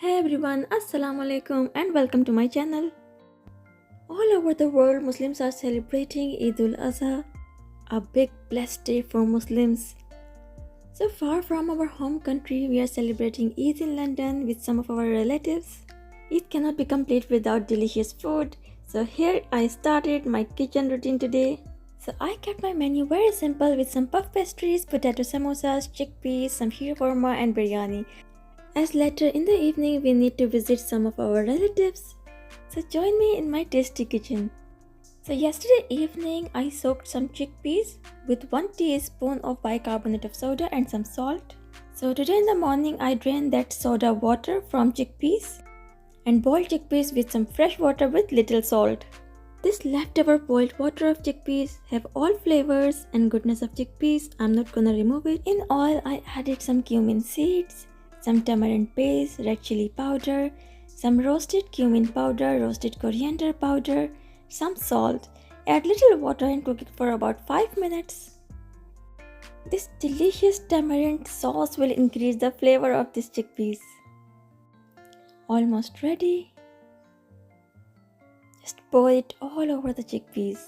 Hey everyone, Assalamu alaikum and welcome to my channel. All over the world, Muslims are celebrating Eid ul-Azha, a big blessed day for Muslims. So far from our home country, we are celebrating Eid in London with some of our relatives. Eid cannot be complete without delicious food. So here I started my kitchen routine today. So I kept my menu very simple with some puff pastries, potato samosas, chickpeas, some sheer korma and biryani. As later in the evening we need to visit some of our relatives. So join me in my tasty kitchen. So yesterday evening I soaked some chickpeas with 1 teaspoon of bicarbonate of soda and some salt. So today in the morning I drained that soda water from chickpeas and boiled chickpeas with some fresh water with little salt. This leftover boiled water of chickpeas have all flavors and goodness of chickpeas. I'm not gonna remove it. In all I added some cumin seeds, some tamarind paste, red chili powder, some roasted cumin powder, roasted coriander powder, some salt. Add little water and cook it for about 5 minutes. This delicious tamarind sauce will increase the flavor of this chickpeas. Almost ready. Just pour it all over the chickpeas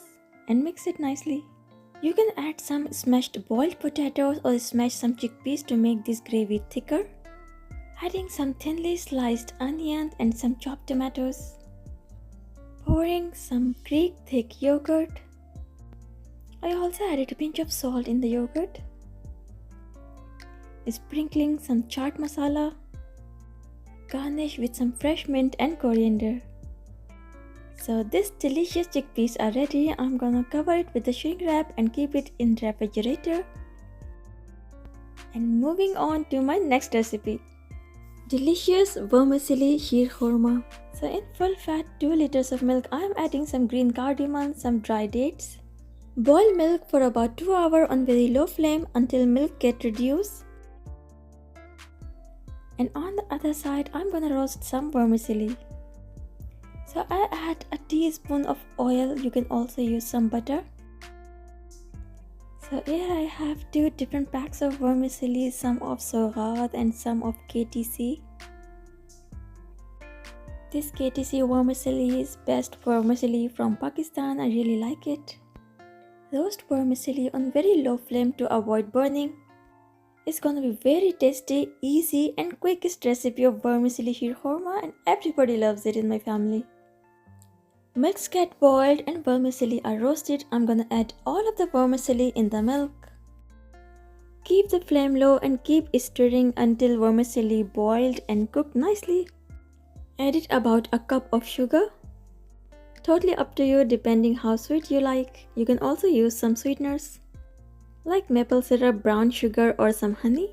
and mix it nicely. You can add some smashed boiled potatoes or smash some chickpeas to make this gravy thicker. Adding some thinly sliced onions and some chopped tomatoes. Pouring some Greek thick yogurt. I also added a pinch of salt in the yogurt. Sprinkling some chaat masala. Garnish with some fresh mint and coriander. So these delicious chickpeas are ready. I'm gonna cover it with the shrink wrap and keep it in the refrigerator. And moving on to my next recipe. Delicious vermicelli sheer khorma. So in full fat 2 liters of milk, I am adding some green cardamom, some dry dates. Boil milk for about 2 hours on very low flame until milk get reduced. And on the other side, I'm gonna roast some vermicelli. So I add a teaspoon of oil. You can also use some butter. So here I have 2 different packs of vermicelli, some of Sorghad and some of KTC. This KTC vermicelli is best vermicelli from Pakistan. I really like it. Roast vermicelli on very low flame to avoid burning. It's gonna be very tasty, easy and quickest recipe of vermicelli sheer khorma and everybody loves it in my family. Milks get boiled and vermicelli are roasted. I'm gonna add all of the vermicelli in the milk. Keep the flame low and keep stirring until vermicelli boiled and cooked nicely. Add it about a cup of sugar. Totally up to you depending how sweet you like. You can also use some sweeteners like maple syrup, brown sugar or some honey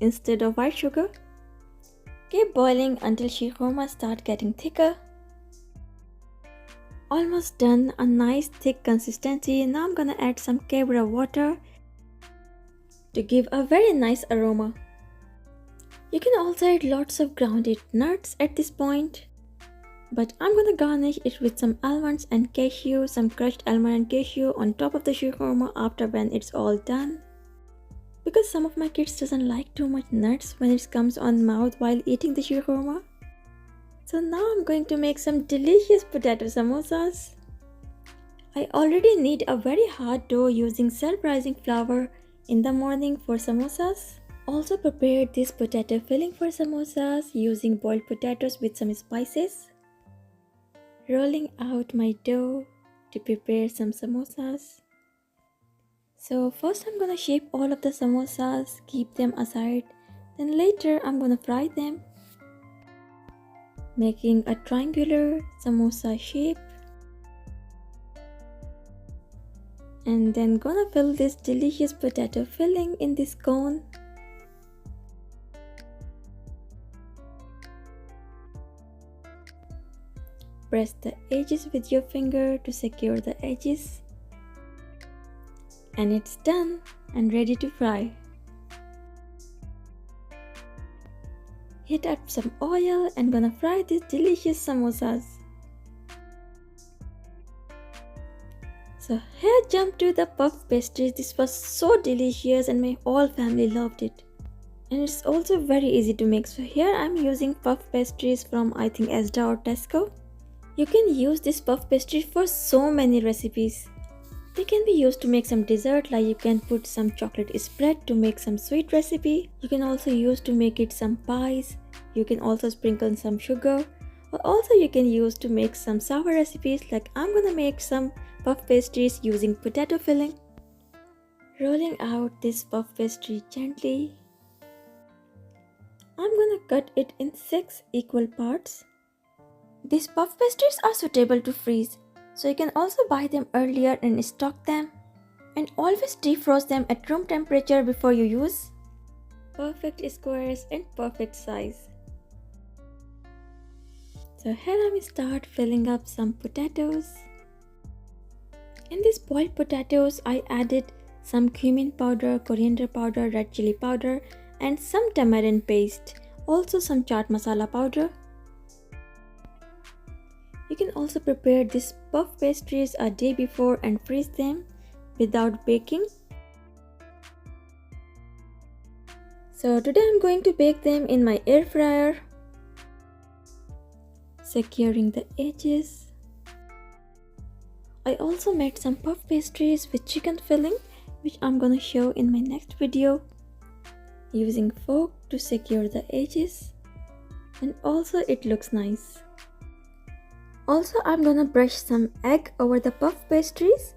instead of white sugar. Keep boiling until sheer khorma start getting thicker. Almost done, a nice thick consistency. Now I'm gonna add some kebra water to give a very nice aroma. You can also add lots of grounded nuts at this point, but I'm gonna garnish it with some almonds and cashew, some crushed almond and cashew on top of the sheer khorma after when it's all done. Because some of my kids doesn't like too much nuts when it comes on mouth while eating the sheer khorma. So now I'm going to make some delicious potato samosas. I already knead a very hard dough using self-rising flour in the morning for samosas. Also prepared this potato filling for samosas using boiled potatoes with some spices. Rolling out my dough to prepare some samosas. So first I'm gonna shape all of the samosas, keep them aside. Then later I'm gonna fry them, making a triangular samosa shape, and then gonna fill this delicious potato filling in this cone. Press the edges with your finger to secure the edges, and it's done and ready to fry. Heat up some oil and gonna fry these delicious samosas. So here jump to the puff pastries. This was so delicious and my whole family loved it. and it's also very easy to make. So here I'm using puff pastries from I think Asda or Tesco. You can use this puff pastry for so many recipes. They can be used to make some dessert, like you can put some chocolate spread to make some sweet recipe. You can also use to make it some pies. You can also sprinkle some sugar, or also you can use to make some sour recipes, like I'm gonna make some puff pastries using potato filling. Rolling out this puff pastry gently. I'm gonna cut it in 6 equal parts. These puff pastries are suitable to freeze, so you can also buy them earlier and stock them. And always defrost them at room temperature before you use. Perfect squares and perfect size. So here I will start filling up some potatoes. In these boiled potatoes, I added some cumin powder, coriander powder, red chili powder, and some tamarind paste. Also some chaat masala powder. You can also prepare these puff pastries a day before and freeze them without baking. So today I'm going to bake them in my air fryer, securing the edges. I also made some puff pastries with chicken filling, which I'm gonna show in my next video, using fork to secure the edges, and also it looks nice. Also I'm gonna brush some egg over the puff pastries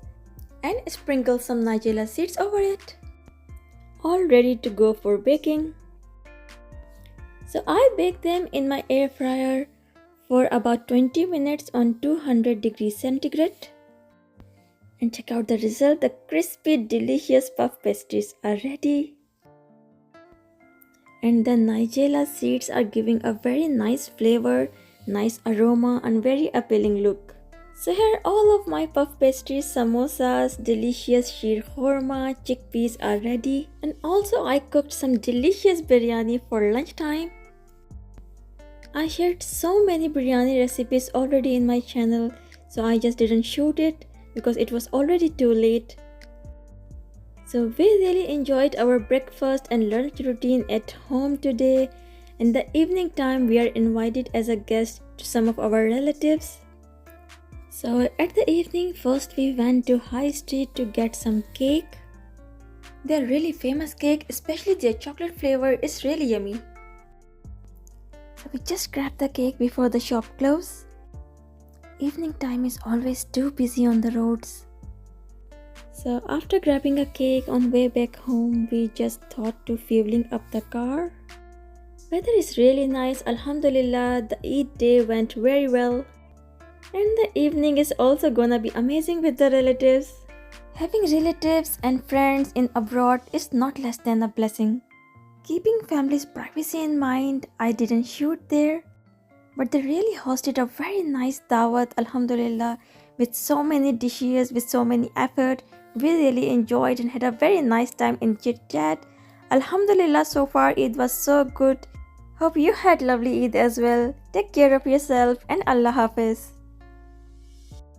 and sprinkle some nigella seeds over it. All ready to go for baking. So I baked them in my air fryer for about 20 minutes on 200 degrees centigrade. And check out the result. The crispy, delicious puff pastries are ready. And the nigella seeds are giving a very nice flavor, nice aroma, and very appealing look. So here all of my puff pastries, samosas, delicious sheer khorma, chickpeas are ready. And also I cooked some delicious biryani for lunchtime. I shared so many biryani recipes already in my channel, so I just didn't shoot it because it was already too late. So we really enjoyed our breakfast and lunch routine at home today. In the evening time, we are invited as a guest to some of our relatives. So at the evening, first we went to High Street to get some cake. Their really famous cake, especially their chocolate flavor, is really yummy. So we just grabbed the cake before the shop closed. Evening time is always too busy on the roads. So after grabbing a cake on way back home, we just thought to fueling up the car. Weather is really nice, alhamdulillah. The Eid day went very well. And the evening is also gonna be amazing with the relatives. Having relatives and friends in abroad is not less than a blessing. Keeping family's privacy in mind, I didn't shoot there. But they really hosted a very nice dawat, alhamdulillah, with so many dishes, with so many effort. We really enjoyed and had a very nice time in chit chat. Alhamdulillah, so far Eid was so good. Hope you had lovely Eid as well. Take care of yourself and Allah Hafiz.